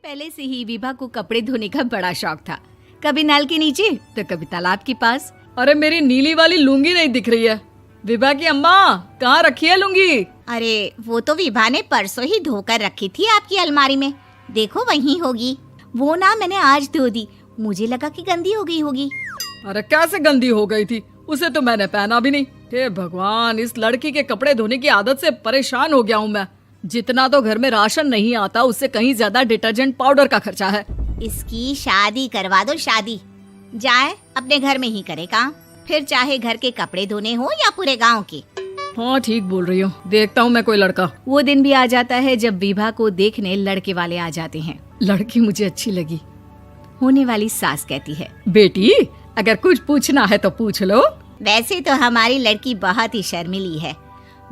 पहले से ही विभा को कपड़े धोने का बड़ा शौक था। कभी नल के नीचे तो कभी तालाब के पास। अरे मेरी नीली वाली लुंगी नहीं दिख रही है। विभा की अम्मा, कहाँ रखी है लुंगी? अरे वो तो विभा ने परसों ही धोकर रखी थी आपकी अलमारी में, देखो वहीं होगी। वो ना मैंने आज धो दी, मुझे लगा कि गंदी हो गई होगी। अरे कैसे गंदी हो गई थी, उसे तो मैंने पहना भी नहीं। हे भगवान, इस लड़की के कपड़े धोने की आदत से परेशान हो गया हूँ मैं। जितना तो घर में राशन नहीं आता उससे कहीं ज्यादा डिटर्जेंट पाउडर का खर्चा है। इसकी शादी करवा दो, शादी जाए अपने घर में ही करे काम, फिर चाहे घर के कपड़े धोने हो या पूरे गांव के। हाँ ठीक बोल रही हो, देखता हूँ मैं कोई लड़का। वो दिन भी आ जाता है जब विभा को देखने लड़के वाले आ जाते हैं। लड़की मुझे अच्छी लगी। होने वाली सास कहती है, बेटी अगर कुछ पूछना है तो पूछ लो। वैसे तो हमारी लड़की बहुत ही शर्मीली है,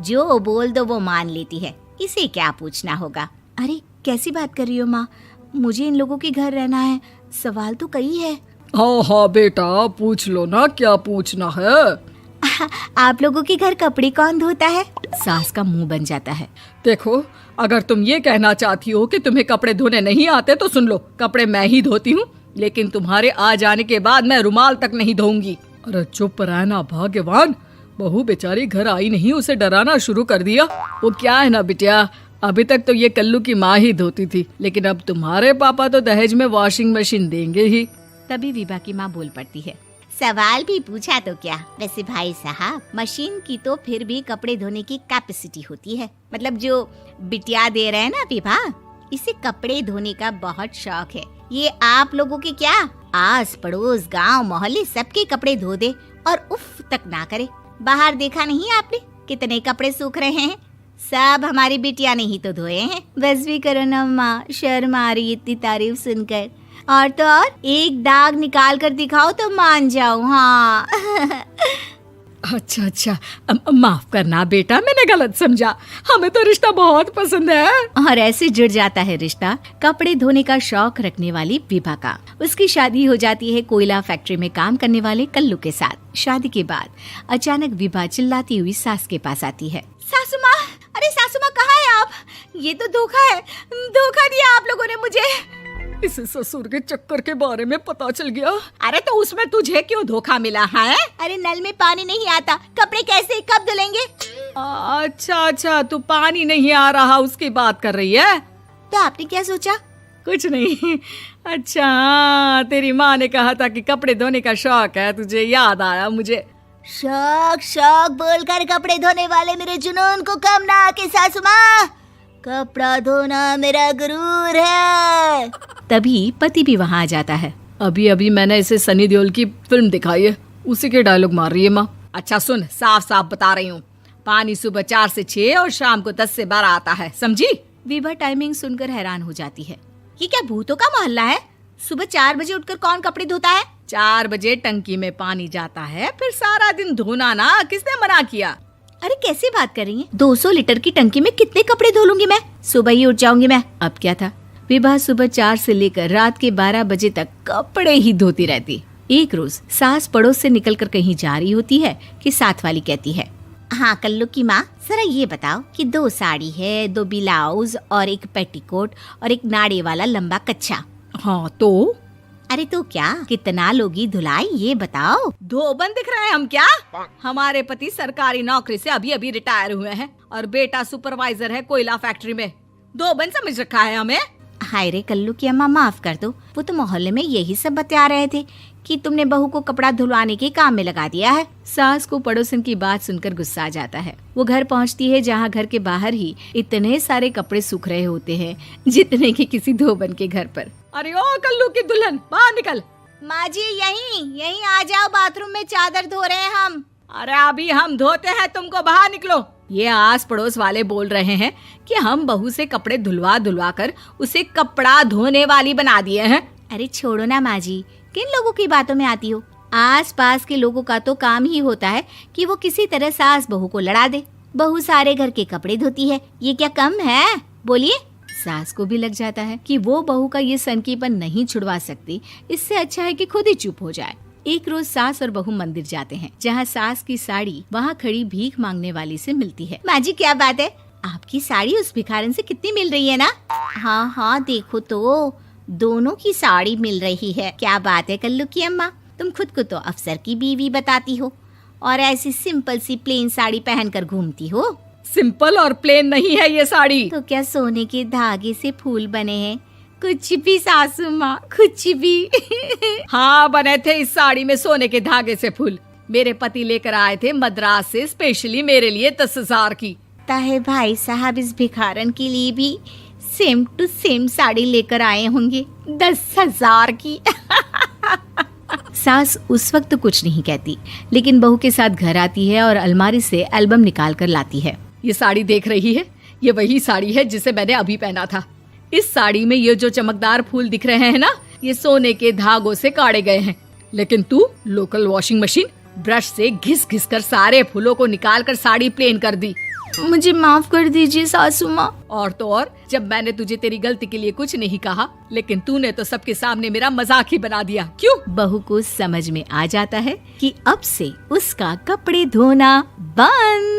जो बोल दो वो मान लेती है, इसे क्या पूछना होगा। अरे कैसी बात कर रही हो माँ, मुझे इन लोगों के घर रहना है, सवाल तो कई है। हाँ हाँ बेटा, पूछ लो ना, क्या पूछना है। आप लोगों के घर कपड़े कौन धोता है? सास का मुंह बन जाता है। देखो, अगर तुम ये कहना चाहती हो कि तुम्हें कपड़े धोने नहीं आते तो सुन लो, कपड़े मैं ही धोती हूँ, लेकिन तुम्हारे आ जाने के बाद मैं रुमाल तक नहीं धोऊंगी। अरे चुप रहना भाग्यवान, बहू बेचारी घर आई नहीं, उसे डराना शुरू कर दिया। वो क्या है ना बिटिया, अभी तक तो ये कल्लू की माँ ही धोती थी, लेकिन अब तुम्हारे पापा तो दहेज में वॉशिंग मशीन देंगे ही। तभी विभा की माँ बोल पड़ती है, सवाल भी पूछा तो क्या। वैसे भाई साहब, मशीन की तो फिर भी कपड़े धोने की कैपेसिटी होती है, मतलब जो बिटिया दे रहे हैं ना विभा, इसे कपड़े धोने का बहुत शौक है। ये आप लोगों के क्या, आस पड़ोस गांव मोहल्ले सबके कपड़े धो दे और उफ तक ना करे। बाहर देखा नहीं आपने कितने कपड़े सूख रहे हैं, सब हमारी बिटिया ने ही तो धोए हैं। बस भी करो ना माँ, शर्म आ रही इतनी तारीफ सुनकर। और तो और एक दाग निकाल कर दिखाओ तो मान जाओ। हाँ अच्छा अच्छा, माफ करना बेटा, मैंने गलत समझा, हमें तो रिश्ता बहुत पसंद है। और ऐसे जुड़ जाता है रिश्ता कपड़े धोने का शौक रखने वाली विभा का। उसकी शादी हो जाती है कोयला फैक्ट्री में काम करने वाले कल्लू के साथ। शादी के बाद अचानक विभा चिल्लाती हुई सास के पास आती है। सासू माँ, अरे सासू माँ कहाँ है आप? ये तो धोखा है, धोखा दिया आप लोगों ने मुझे। इसे ससुर के चक्कर के बारे में पता चल गया। अरे तो उसमें तुझे क्यों धोखा मिला है? अरे नल में पानी नहीं आता, कपड़े कैसे कब धुलेंगे? अच्छा अच्छा, तू पानी नहीं आ रहा उसकी बात कर रही है। तो आपने क्या सोचा? कुछ नहीं। अच्छा, तेरी माँ ने कहा था कि कपड़े धोने का शौक है तुझे, याद आया मुझे। शौक शौक बोलकर कपड़े धोने वाले मेरे जुनून को कम ना आके सासू माँ, कपड़ा धोना मेरा गुरूर है। तभी पति भी वहाँ आ जाता है। अभी अभी मैंने इसे सनी देओल की फिल्म दिखाई है, उसी के डायलॉग मार रही है माँ। अच्छा सुन, साफ साफ बता रही हूँ, पानी सुबह 4 से 6 और शाम को 10 से 12 आता है, समझी? विभा टाइमिंग सुनकर हैरान हो जाती है। ये क्या भूतों का मोहल्ला है? सुबह 4 बजे उठकर कौन कपड़े धोता है? 4 बजे टंकी में पानी जाता है, फिर सारा दिन धोना ना, किसने मना किया? अरे कैसी बात कर रही हैं? 200 लीटर की टंकी में कितने कपड़े धो लूंगी मैं, सुबह ही उठ जाऊंगी मैं। अब क्या था, विभा सुबह 4 से लेकर रात के 12 बजे तक कपड़े ही धोती रहती। एक रोज सास पड़ोस से निकलकर कहीं जा रही होती है कि साथ वाली कहती है, हाँ कल्लू की माँ, जरा ये बताओ कि 2 साड़ी है, 2 ब्लाउज और एक पेटीकोट और एक नाड़े वाला लंबा कच्छा। हाँ तो? अरे तो क्या, कितना लोगी धुलाई ये बताओ। धोबन दिख रहे हैं हम क्या? हमारे पति सरकारी नौकरी से अभी अभी रिटायर हुए हैं और बेटा सुपरवाइजर है कोयला फैक्ट्री में। धोबन समझ रखा है हमें। हाय रे कल्लू की अम्मा, माफ कर दो, वो तो मोहल्ले में यही सब बता रहे थे कि तुमने बहू को कपड़ा धुलवाने के काम में लगा दिया है। सास को पड़ोसन की बात सुनकर गुस्सा आ जाता है। वो घर पहुंचती है जहां घर के बाहर ही इतने सारे कपड़े सूख रहे होते हैं जितने कि किसी धोबन के घर पर। अरे ओ कल्लू की दुल्हन, बाहर निकल। माँ जी यहीं आ जाओ, बाथरूम में चादर धो रहे हैं हम। अरे अभी हम धोते हैं, तुमको बाहर निकलो। ये आस पड़ोस वाले बोल रहे हैं कि हम बहू से कपड़े धुलवा धुलवा कर उसे कपड़ा धोने वाली बना दिए हैं। अरे छोड़ो ना माँ जी, किन लोगों की बातों में आती हो? आस पास के लोगों का तो काम ही होता है कि वो किसी तरह सास बहू को लड़ा दे। बहू सारे घर के कपड़े धोती है, ये क्या कम है? बोलिए। सास को भी लग जाता है कि वो बहू का ये सनकीपन नहीं छुड़वा सकती, इससे अच्छा है कि खुद ही चुप हो जाए। एक रोज सास और बहू मंदिर जाते हैं, जहाँ सास की साड़ी वहाँ खड़ी भीख मांगने वाली से मिलती है। माँ जी क्या बात है, आपकी साड़ी उस भिखारन से कितनी मिल रही है ना? हाँ हाँ देखो तो, दोनों की साड़ी मिल रही है। क्या बात है कल्लू की अम्मा, तुम खुद को तो अफसर की बीवी बताती हो और ऐसी सिंपल सी प्लेन साड़ी पहनकर घूमती हो। सिंपल और प्लेन नहीं है ये साड़ी। तो क्या सोने के धागे से फूल बने हैं? कुछ भी सासू माँ, कुछ भी। हाँ, बने थे इस साड़ी में सोने के धागे से फूल। मेरे पति लेकर आए थे मद्रास से स्पेशली मेरे लिए 10,000 की। ताहे भाई साहब इस भिखारन के लिए भी सेम टू सेम साड़ी लेकर आए होंगे 10,000 की। सास उस वक्त तो कुछ नहीं कहती, लेकिन बहू के साथ घर आती है और अलमारी से एल्बम निकाल कर लाती है। ये साड़ी देख रही है, ये वही साड़ी है जिसे मैंने अभी पहना था। इस साड़ी में ये जो चमकदार फूल दिख रहे हैं ना, ये सोने के धागों से काढ़े गए हैं। लेकिन तू लोकल वॉशिंग मशीन ब्रश से घिस घिस कर सारे फूलों को निकाल कर साड़ी प्लेन कर दी। मुझे माफ कर दीजिए सासू माँ। और तो और, जब मैंने तुझे तेरी गलती के लिए कुछ नहीं कहा, लेकिन तूने तो सबके सामने मेरा मजाक ही बना दिया। क्यों? बहू को समझ में आ जाता है कि अब से उसका कपड़े धोना बंद।